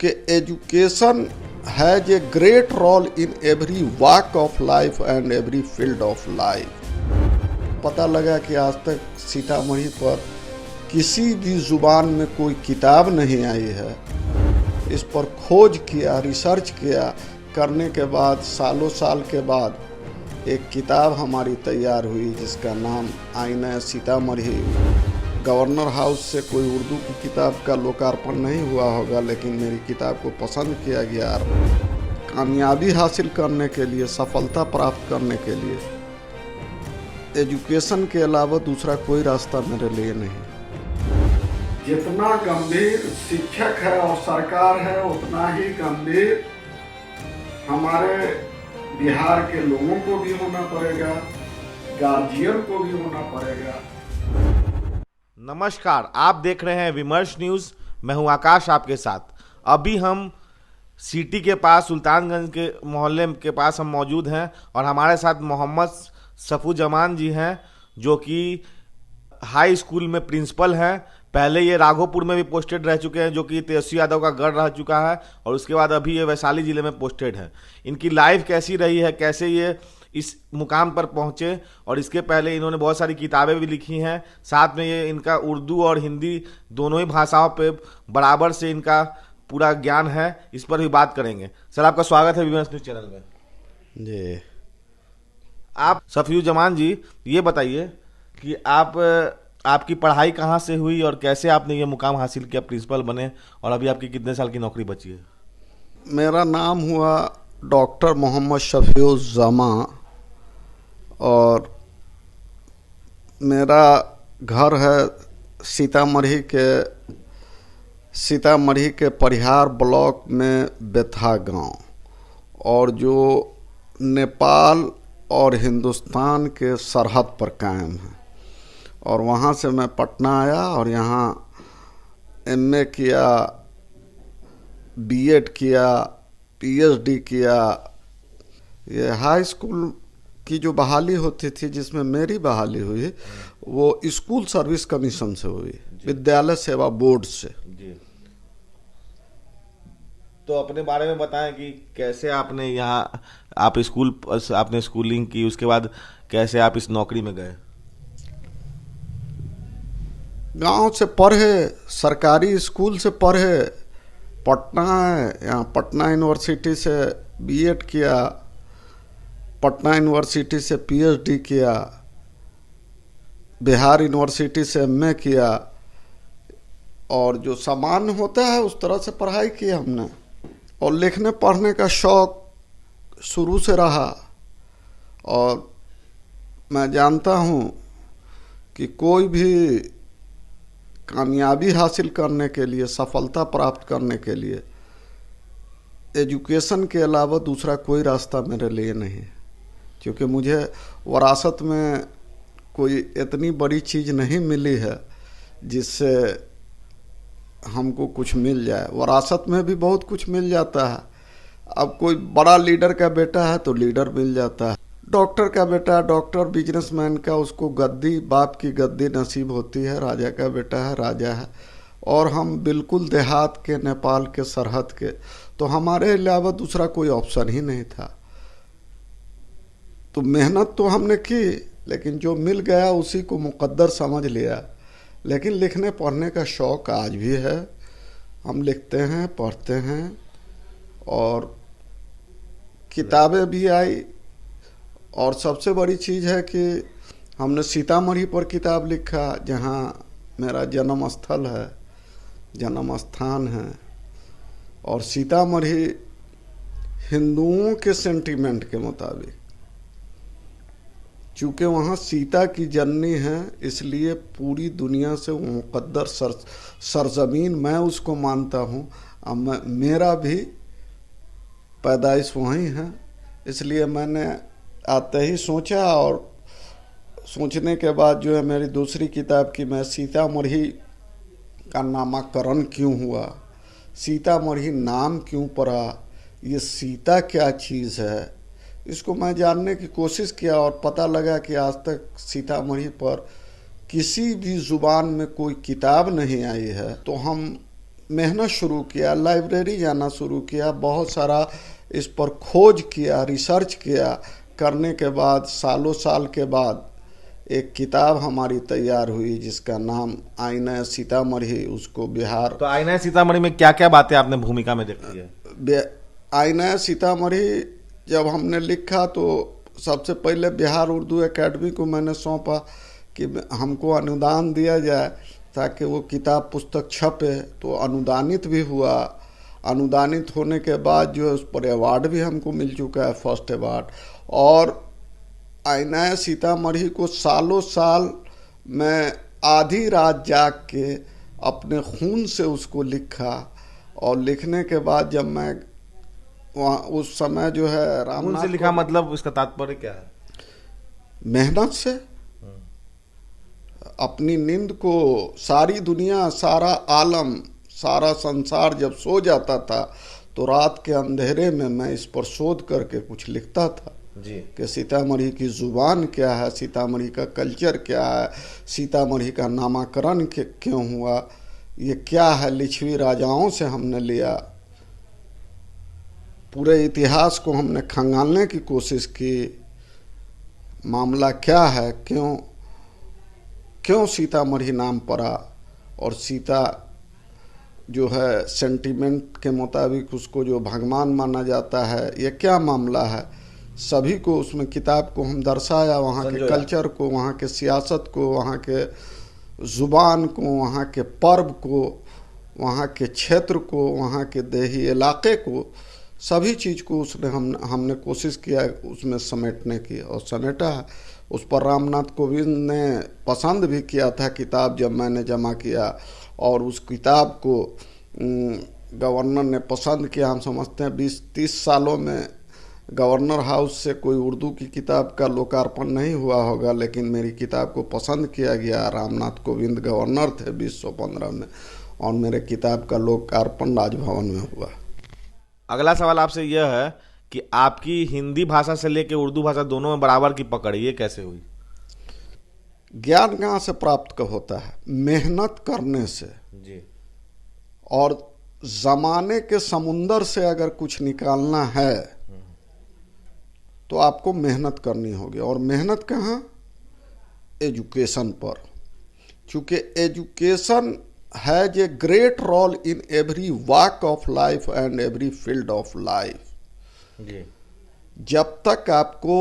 चूँकि education has a great role in every walk of life and every field of life. पता लगा कि आज तक सीतामढ़ी पर किसी भी ज़ुबान में कोई किताब नहीं आई है। इस पर खोज किया, रिसर्च किया, करने के बाद सालों साल के बाद एक किताब हमारी तैयार हुई जिसका नाम आईना सीतामढ़ी। गवर्नर हाउस से कोई उर्दू की किताब का लोकार्पण नहीं हुआ होगा, लेकिन मेरी किताब को पसंद किया गया। कामयाबी हासिल करने के लिए, सफलता प्राप्त करने के लिए एजुकेशन के अलावा दूसरा कोई रास्ता मेरे लिए नहीं। जितना गंभीर शिक्षक है और सरकार है, उतना ही गंभीर हमारे बिहार के लोगों को भी होना पड़ेगा, गार्जियन को भी होना पड़ेगा। नमस्कार, आप देख रहे हैं विमर्श न्यूज़। मैं हूं आकाश आपके साथ। अभी हम सिटी के पास सुल्तानगंज के मोहल्ले के पास हम मौजूद हैं और हमारे साथ मोहम्मद सफुजमान जी हैं जो कि हाई स्कूल में प्रिंसिपल हैं। पहले ये राघोपुर में भी पोस्टेड रह चुके हैं जो कि तेजस्वी यादव का गढ़ रह चुका है, और उसके बाद अभी ये वैशाली ज़िले में पोस्टेड है। इनकी लाइफ कैसी रही है, कैसे ये इस मुकाम पर पहुँचे, और इसके पहले इन्होंने बहुत सारी किताबें भी लिखी हैं। साथ में ये इनका उर्दू और हिंदी दोनों ही भाषाओं पे बराबर से इनका पूरा ज्ञान है। इस पर भी बात करेंगे। सर, आपका स्वागत है विमर्श न्यूज़ चैनल में। जी, आप सफयुजमान जी ये बताइए कि आपकी पढ़ाई कहाँ से हुई और कैसे आपने ये मुकाम हासिल किया, प्रिंसिपल बने, और अभी आपकी कितने साल की नौकरी बची है? मेरा नाम हुआ डॉक्टर मोहम्मद सफयुजमान और मेरा घर है सीतामढ़ी के परिहार ब्लॉक में बेथा गांव, और जो नेपाल और हिंदुस्तान के सरहद पर कायम है। और वहाँ से मैं पटना आया और यहाँ एमए किया, बीएड किया, पीएचडी किया। ये हाई स्कूल की जो बहाली होती थी, जिसमें मेरी बहाली हुई, वो स्कूल सर्विस कमीशन से हुई, विद्यालय सेवा बोर्ड से। जी, तो अपने बारे में बताएं कि कैसे आपने यहाँ आपने स्कूलिंग की, उसके बाद कैसे आप इस नौकरी में गए? गांव से पढ़े, सरकारी स्कूल से पढ़े, पटना है, यहाँ पटना यूनिवर्सिटी से बीएड किया, पटना यूनिवर्सिटी से पीएचडी किया, बिहार यूनिवर्सिटी से एमए किया, और जो सामान्य होता है उस तरह से पढ़ाई की हमने। और लिखने पढ़ने का शौक़ शुरू से रहा, और मैं जानता हूँ कि कोई भी कामयाबी हासिल करने के लिए, सफलता प्राप्त करने के लिए एजुकेशन के अलावा दूसरा कोई रास्ता मेरे लिए नहीं। क्योंकि मुझे विरासत में कोई इतनी बड़ी चीज़ नहीं मिली है जिससे हमको कुछ मिल जाए। विरासत में भी बहुत कुछ मिल जाता है। अब कोई बड़ा लीडर का बेटा है तो लीडर मिल जाता है, डॉक्टर का बेटा डॉक्टर, बिजनेसमैन का उसको गद्दी, बाप की गद्दी नसीब होती है, राजा का बेटा है राजा है। और हम बिल्कुल देहात के, नेपाल के सरहद के, तो हमारे अलावा दूसरा कोई ऑप्शन ही नहीं था। तो मेहनत तो हमने की, लेकिन जो मिल गया उसी को मुकद्दर समझ लिया। लेकिन लिखने पढ़ने का शौक़ आज भी है। हम लिखते हैं, पढ़ते हैं, और किताबें भी आई। और सबसे बड़ी चीज़ है कि हमने सीतामढ़ी पर किताब लिखा, जहाँ मेरा जन्म स्थल है, जन्म स्थान है। और सीतामढ़ी हिंदुओं के सेंटीमेंट के मुताबिक, चूँकि वहाँ सीता की जननी है, इसलिए पूरी दुनिया से वो मुकद्दर सरजमीन मैं उसको मानता हूँ। अब मेरा भी पैदाइश वहीं है, इसलिए मैंने आते ही सोचा, और सोचने के बाद जो है मेरी दूसरी किताब की, मैं सीतामढ़ी का नामकरण क्यों हुआ, सीतामढ़ी नाम क्यों पड़ा, ये सीता क्या चीज़ है, इसको मैं जानने की कोशिश किया। और पता लगा कि आज तक सीतामढ़ी पर किसी भी ज़ुबान में कोई किताब नहीं आई है। तो हम मेहनत शुरू किया, लाइब्रेरी जाना शुरू किया, बहुत सारा इस पर खोज किया, रिसर्च किया। करने के बाद सालों साल के बाद एक किताब हमारी तैयार हुई जिसका नाम आईना सीतामढ़ी। उसको बिहार तो आईना सीतामढ़ी में क्या क्या बातें आपने भूमिका में देखी है? आईना सीतामढ़ी जब हमने लिखा तो सबसे पहले बिहार उर्दू एकेडमी को मैंने सौंपा कि हमको अनुदान दिया जाए ताकि वो किताब पुस्तक छपे। तो अनुदानित भी हुआ। अनुदानित होने के बाद जो है उस पर अवार्ड भी हमको मिल चुका है, फर्स्ट अवार्ड। और आईना सीतामढ़ी को सालों साल मैं आधी रात जाग के अपने खून से उसको लिखा। और लिखने के बाद जब मैं वहाँ उस समय जो है रामनाथ से लिखा, मतलब इसका तात्पर्य क्या है? मेहनत से अपनी नींद को सारी दुनिया, सारा आलम, सारा संसार जब सो जाता था तो रात के अंधेरे में मैं इस पर शोध करके कुछ लिखता था जी कि सीतामढ़ी की जुबान क्या है, सीतामढ़ी का कल्चर क्या है, सीतामढ़ी का नामाकरण क्यों हुआ, ये क्या है, लिच्छवी राजाओं से हमने लिया। पूरे इतिहास को हमने खंगालने की कोशिश की। मामला क्या है, क्यों सीतामढ़ी नाम पड़ा, और सीता जो है सेंटिमेंट के मुताबिक उसको जो भगवान माना जाता है, ये क्या मामला है। सभी को उसमें किताब को हम दर्शाया, वहाँ के कल्चर को, वहाँ के सियासत को, वहाँ के ज़ुबान को, वहाँ के पर्व को, वहाँ के क्षेत्र को, वहाँ के देही इलाके को, सभी चीज़ को उसने हमने कोशिश किया उसमें समेटने की, और समेटा है। उस पर रामनाथ कोविंद ने पसंद भी किया था किताब जब मैंने जमा किया, और उस किताब को गवर्नर ने पसंद किया। हम समझते हैं 20-30 सालों में गवर्नर हाउस से कोई उर्दू की किताब का लोकार्पण नहीं हुआ होगा, लेकिन मेरी किताब को पसंद किया गया। रामनाथ कोविंद गवर्नर थे 2015 में, और मेरे किताब का लोकार्पण राजभवन में हुआ। अगला सवाल आपसे यह है कि आपकी हिंदी भाषा से लेकर उर्दू भाषा दोनों में बराबर की पकड़, ये कैसे हुई? ज्ञान कहाँ से प्राप्त होता है? मेहनत करने से जी। और ज़माने के समुंदर से अगर कुछ निकालना है तो आपको मेहनत करनी होगी। और मेहनत कहाँ? एजुकेशन पर। चूँकि education has a great role in every walk of life and every field of life. जब तक आपको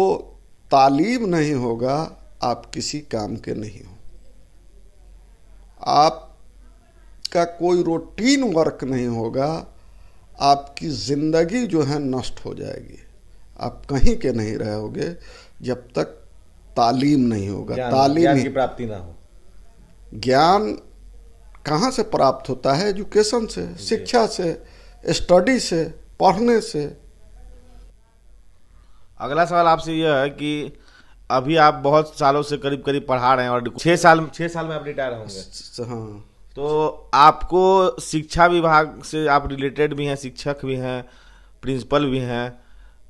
तालीम नहीं होगा आप किसी काम के नहीं हो। आपका कोई रूटीन वर्क नहीं होगा, आपकी ज़िंदगी जो है नष्ट हो जाएगी। आप कहीं के नहीं रहोगे जब तक तालीम नहीं होगा। ज्ञान की प्राप्ति ना हो। ज्ञान कहाँ से प्राप्त होता है? एजुकेशन से, शिक्षा से, स्टडी से, पढ़ने से। अगला सवाल आपसे यह है कि अभी आप बहुत सालों से करीब करीब पढ़ा रहे हैं और 6 साल में आप रिटायर होंगे। हाँ। तो आपको शिक्षा विभाग से आप रिलेटेड भी हैं, शिक्षक भी हैं, प्रिंसिपल भी हैं,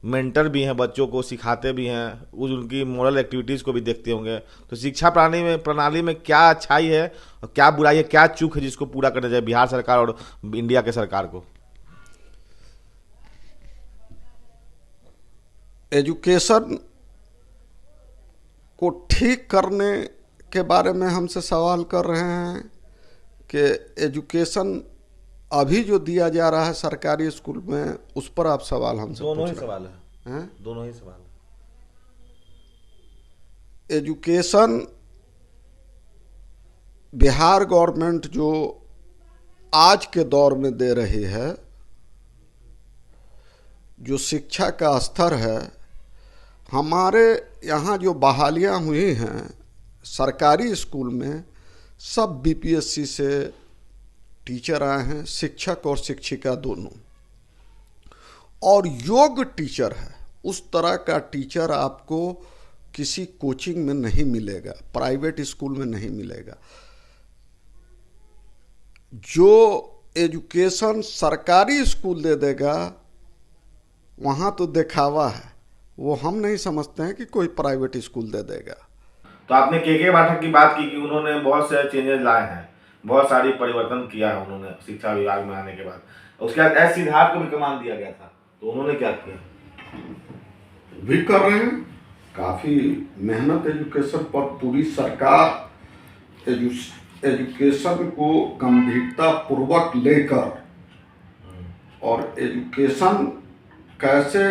मेंटर भी हैं, बच्चों को सिखाते भी हैं, उनकी मोरल एक्टिविटीज़ को भी देखते होंगे। तो शिक्षा प्रणाली में क्या अच्छाई है और क्या बुराई है, क्या चूक है जिसको पूरा करना चाहिए बिहार सरकार और इंडिया के सरकार को? एजुकेशन को ठीक करने के बारे में हमसे सवाल कर रहे हैं कि एजुकेशन अभी जो दिया जा रहा है सरकारी स्कूल में, उस पर आप सवाल हमसे दोनों ही पूछ रहे सवाल है। हैं? दोनों ही सवाल है। एजुकेशन बिहार गवर्नमेंट जो आज के दौर में दे रही है, जो शिक्षा का स्तर है, हमारे यहाँ जो बहालियाँ हुई हैं सरकारी स्कूल में, सब बीपीएससी से टीचर आए हैं, शिक्षक और शिक्षिका दोनों, और योग्य टीचर है। उस तरह का टीचर आपको किसी कोचिंग में नहीं मिलेगा, प्राइवेट स्कूल में नहीं मिलेगा। जो एजुकेशन सरकारी स्कूल दे देगा वहाँ तो दिखावा है, वो हम नहीं समझते हैं कि कोई प्राइवेट स्कूल दे देगा। तो आपने के पाठक की बात की कि उन्होंने बहुत से चेंजेस लाए हैं, बहुत सारी परिवर्तन किया है उन्होंने शिक्षा विभाग में आने के बाद। उसके बाद एस सिद्धार्थ को भी कमान दिया गया था, तो उन्होंने क्या किया? भी कर रहे हैं काफी मेहनत एजुकेशन पर। पूरी सरकार एजुकेशन को गंभीरता पूर्वक लेकर और एजुकेशन कैसे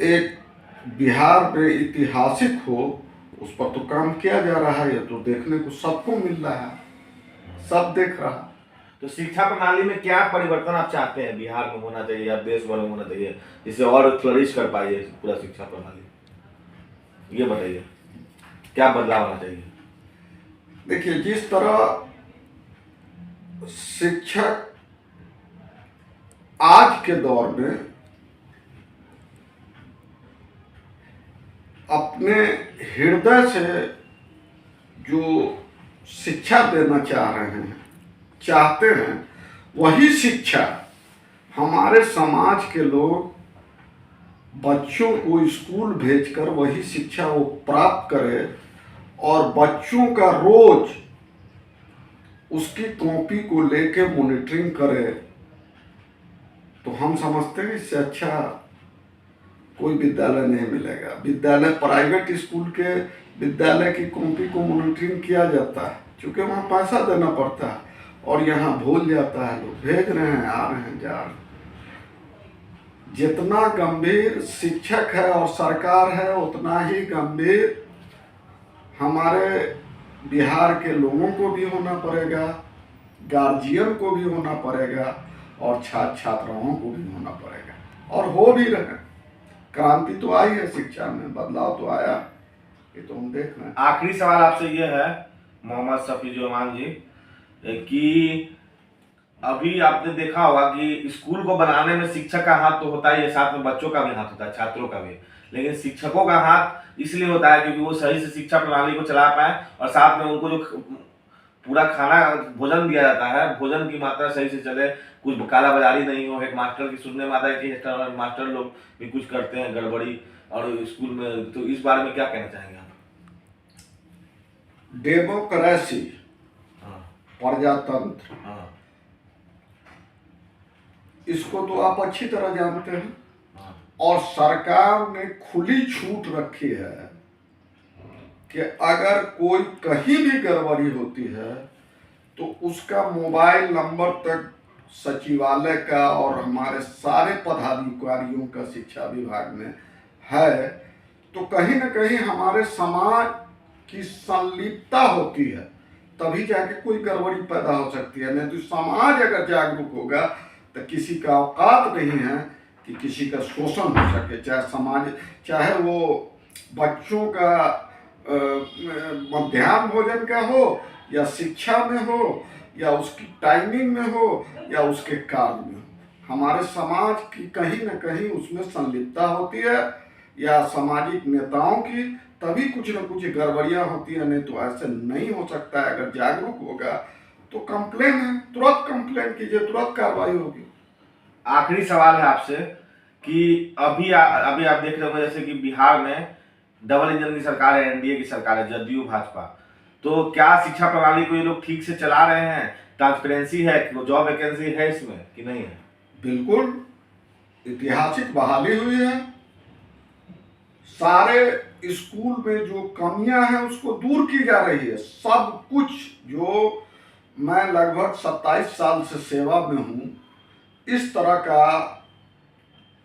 एक बिहार में ऐतिहासिक हो उस पर तो काम किया जा रहा है। ये तो देखने को सबको मिल रहा है, सब देख रहा है। तो शिक्षा प्रणाली में क्या परिवर्तन आप चाहते हैं बिहार में होना चाहिए या देश भर में होना चाहिए, जिससे और फ्लरिश कर पाए पूरा शिक्षा प्रणाली? ये बताइए, क्या बदलाव होना चाहिए? देखिए, जिस तरह शिक्षक आज के दौर में अपने हृदय से जो शिक्षा देना चाहते हैं वही शिक्षा हमारे समाज के लोग बच्चों को स्कूल भेजकर वही शिक्षा वो प्राप्त करे और बच्चों का रोज उसकी कॉपी को लेके मॉनिटरिंग करे, तो हम समझते हैं इससे अच्छा कोई विद्यालय नहीं मिलेगा। विद्यालय, प्राइवेट स्कूल के विद्यालय की कॉपी को मॉनिटरिंग किया जाता है क्योंकि वहाँ पैसा देना पड़ता है, और यहाँ भूल जाता है, लोग भेज रहे हैं, आ रहे हैं, जा रहे हैं। जितना गंभीर शिक्षक है और सरकार है उतना ही गंभीर हमारे बिहार के लोगों को भी होना पड़ेगा, गार्जियन को भी होना पड़ेगा और छात्र छात्राओं को भी होना पड़ेगा, और हो भी रहे। क्रांति तो आई है शिक्षा में, बदलाव तो आया, ये तो हम देख रहे हैं। आखिरी सवाल आपसे ये है मोहम्मद सफीजुर्रहमान जी कि अभी आपने देखा होगा कि स्कूल को बनाने में शिक्षक का हाथ तो होता ही है, साथ में बच्चों का भी हाथ होता है, छात्रों का भी, लेकिन शिक्षकों का हाथ इसलिए होता है क्योंकि वो सही से शिक्षा प्रणाली को चला पाए और साथ में उनको जो पूरा खाना भोजन दिया जाता है, भोजन की मात्रा सही से चले, कुछ काला बाजारी नहीं हो। एक मास्टर की सुनने में आता है कि मास्टर लोग भी कुछ करते हैं गड़बड़ी और स्कूल में, तो इस बारे में क्या कहना चाहेंगे आप? डेमोक्रेसी, प्रजातंत्र, इसको तो आप अच्छी तरह जानते हैं, और सरकार ने खुली छूट रखी है कि अगर कोई कहीं भी गड़बड़ी होती है तो उसका मोबाइल नंबर तक सचिवालय का और हमारे सारे पदाधिकारियों का शिक्षा विभाग में है, तो कहीं ना कहीं हमारे समाज की संलिप्तता होती है, तभी जाके कोई गड़बड़ी पैदा हो सकती है। नहीं तो समाज अगर जागरूक होगा तो किसी का औकात नहीं है कि किसी का शोषण हो सके, चाहे समाज, चाहे वो बच्चों का मध्याह्न भोजन का हो या शिक्षा में हो या उसकी टाइमिंग में हो या उसके कार्य में हो। हमारे समाज की कहीं ना कहीं उसमें संलिप्तता होती है या सामाजिक नेताओं की, तभी कुछ न कुछ गड़बड़ियां होती है, नहीं तो ऐसे नहीं हो सकता है। अगर जागरूक होगा तो कंप्लेन है, तुरंत कंप्लेन कीजिए, तुरंत कार्रवाई होगी। आखिरी सवाल है आपसे कि अभी आप देख रहे हो जैसे कि बिहार में डबल इंजन की सरकार है, एनडीए की सरकार है, जदयू भाजपा, तो क्या शिक्षा प्रणाली को ये लोग ठीक से चला रहे हैं? ट्रांसपेरेंसी है, जॉब वैकेंसी है इसमें कि नहीं है? बिल्कुल, ऐतिहासिक बहाली हुई है। सारे स्कूल में जो कमियां हैं उसको दूर की जा रही है। सब कुछ, जो मैं लगभग 27 साल से सेवा में हूं, इस तरह का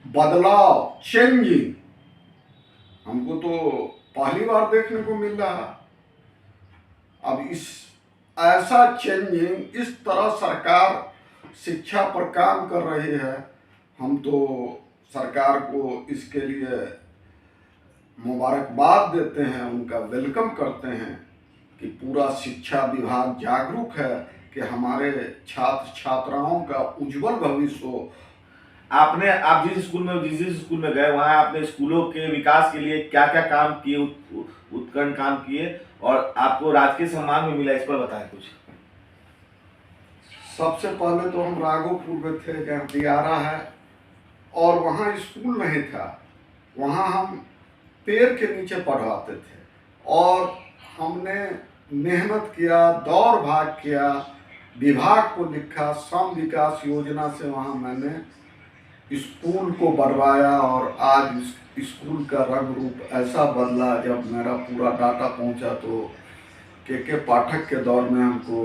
बदलाव, चेंजिंग हमको तो पहली बार देखने को मिल रहा है। अब इस ऐसा चेंजिंग, इस तरह सरकार शिक्षा पर काम कर रही है, हम तो सरकार को इसके लिए मुबारकबाद देते हैं, उनका वेलकम करते हैं कि पूरा शिक्षा विभाग जागरूक है कि हमारे छात्र छात्राओं का उज्जवल भविष्य हो। आप जिस स्कूल में गए वहां आपने स्कूलों के विकास के लिए क्या क्या काम किए, उत्कर्ण काम किए, और आपको राजकीय सम्मान भी मिला, इस पर बताएं कुछ। सबसे पहले तो हम राघोपुर में थे, जहाँ दियारा है, और वहाँ स्कूल नहीं था, वहाँ हम पेड़ के नीचे पढ़ाते थे, और हमने मेहनत किया, दौड़ भाग किया, विभाग को लिखा, श्रम विकास योजना से वहाँ मैंने स्कूल को बनवाया और आज स्कूल का रंग रूप ऐसा बदला। जब मेरा पूरा डाटा पहुँचा तो के पाठक के दौर में हमको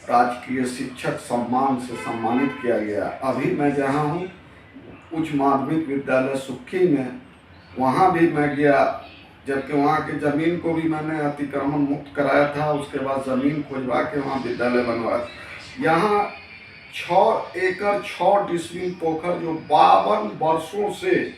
राजकीय शिक्षक सम्मान से सम्मानित किया गया। अभी मैं जहाँ हूँ उच्च माध्यमिक विद्यालय सुक्खी में, वहाँ भी मैं गया, जबकि वहाँ की ज़मीन को भी मैंने अतिक्रमण मुक्त कराया था। उसके बाद ज़मीन खोजवा के वहाँ विद्यालय बनवाया। यहाँ 6 एकड़ 6 डिसमिल पोखर जो 52 वर्षों से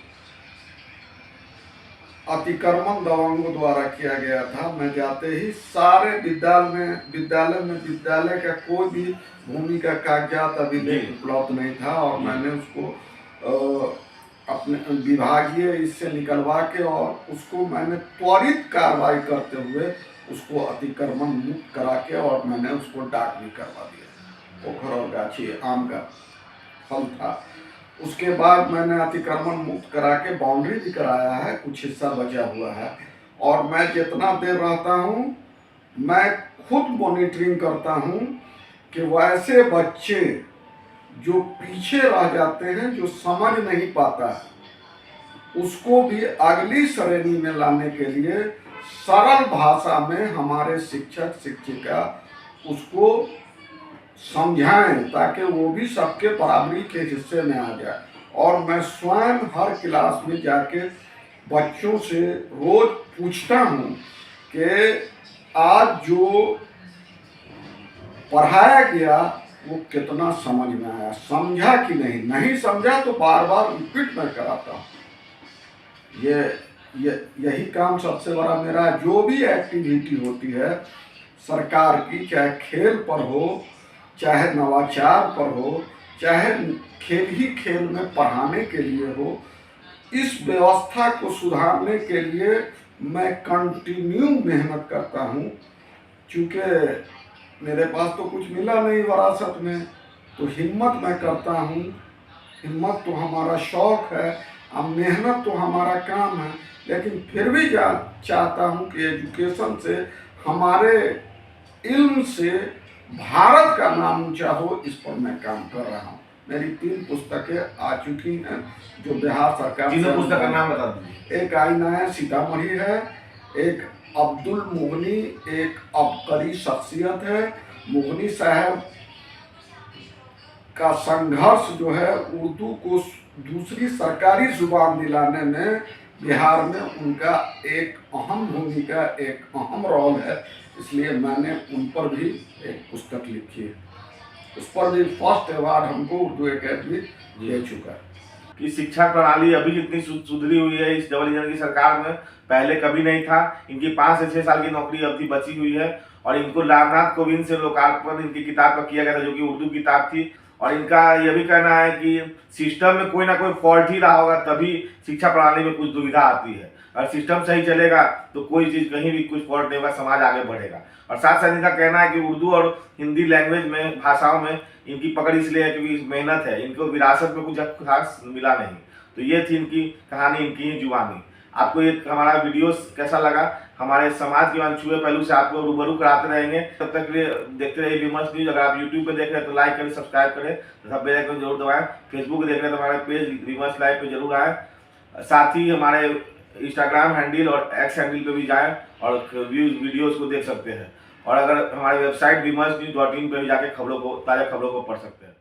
अतिक्रमण दबंगों द्वारा किया गया था, मैं जाते ही सारे विद्यालय का कोई भी भूमि का कागजात अभी उपलब्ध नहीं था और मैंने उसको अपने विभागीय इससे निकलवा के और उसको मैंने त्वरित कार्रवाई करते हुए उसको अतिक्रमण मुक्त करा के और मैंने उसको डाक भी करवा दिया। पोखर और गाछी आम का फल था। उसके बाद मैंने अतिक्रमण मुक्त करा के बाउंड्री भी कराया है, कुछ हिस्सा बचा हुआ है। और मैं जितना देर रहता हूँ मैं खुद मॉनिटरिंग करता हूँ कि वैसे बच्चे जो पीछे रह जाते हैं, जो समझ नहीं पाता है, उसको भी अगली श्रेणी में लाने के लिए सरल भाषा में हमारे शिक्षक शिक्षिका उसको समझाएं ताकि वो भी सबके बराबरी के हिस्से में आ जाए। और मैं स्वयं हर क्लास में जाके बच्चों से रोज पूछता हूँ कि आज जो पढ़ाया गया वो कितना समझ में आया, समझा कि नहीं, नहीं समझा तो बार बार रिपीट मैं कराता हूँ। यही काम सबसे बड़ा मेरा, जो भी एक्टिविटी होती है सरकार की, चाहे खेल पर हो, चाहे नवाचार पर हो, चाहे खेल ही खेल में पढ़ाने के लिए हो, इस व्यवस्था को सुधारने के लिए मैं कंटिन्यू मेहनत करता हूँ। क्योंकि मेरे पास तो कुछ मिला नहीं विरासत में, तो हिम्मत मैं करता हूँ। हिम्मत तो हमारा शौक़ है, अब मेहनत तो हमारा काम है, लेकिन फिर भी चाहता हूँ कि एजुकेशन से, हमारे इल्म से भारत का नाम ऊंचा हो, इस पर मैं काम कर रहा हूँ। मेरी 3 पुस्तकें आ चुकी हैं जो बिहार सरकार तीनों पुस्तक का नाम बता दीजिए। एक आईना सीतामढ़ी है, एक अब्दुल मुगनी एक अबकरी शख्सियत है। मुगनी साहब का संघर्ष जो है उर्दू को दूसरी सरकारी जुबान दिलाने में बिहार में उनका एक अहम भूमिका, एक अहम रोल है, इसलिए मैंने उन पर भी एक पुस्तक लिखी है। उस पर भी फर्स्ट अवार्ड हमको उर्दू अकेडमी दे चुका है। कि शिक्षा प्रणाली अभी जितनी सुधरी हुई है इस डबल इंजन की सरकार में, पहले कभी नहीं था। इनकी 5 से 6 साल की नौकरी अवधि बची हुई है और इनको रामनाथ कोविंद से लोकार्पण इनकी किताब का किया गया था, जो कि उर्दू किताब थी। और इनका यह भी कहना है कि सिस्टम में कोई ना कोई फॉल्ट ही रहा होगा, तभी शिक्षा प्रणाली में कुछ दुविधा आती है। अगर सिस्टम सही चलेगा तो कोई चीज़ कहीं भी कुछ फॉल्ट नहीं होगा, समाज आगे बढ़ेगा। और साथ साथ इनका कहना है कि उर्दू और हिंदी लैंग्वेज में, भाषाओं में इनकी पकड़ इसलिए है क्योंकि मेहनत है, इनको विरासत में कुछ खास मिला नहीं। तो ये थी इनकी कहानी, इनकी ही जुबानी। आपको ये हमारा वीडियो कैसा लगा? हमारे समाज के अनछुए पहलू से आपको रूबरू कराते रहेंगे। तब तक लिए देखते रहिए विमर्श न्यूज। अगर आप यूट्यूब पे देख रहे हैं तो लाइक करें, सब्सक्राइब करें तथा बेल आइकन जरूर दबाएं। फेसबुक देख रहे हैं तो हमारे पेज विमर्श लाइव पे जरूर आए। साथ ही हमारे इंस्टाग्राम हैंडल और एक्स हैंडल पे भी जाएं और वीडियोस को देख सकते हैं। और अगर हमारी वेबसाइट vimarsnews.in पे भी जाके ताज़ा खबरों को पढ़ सकते हैं।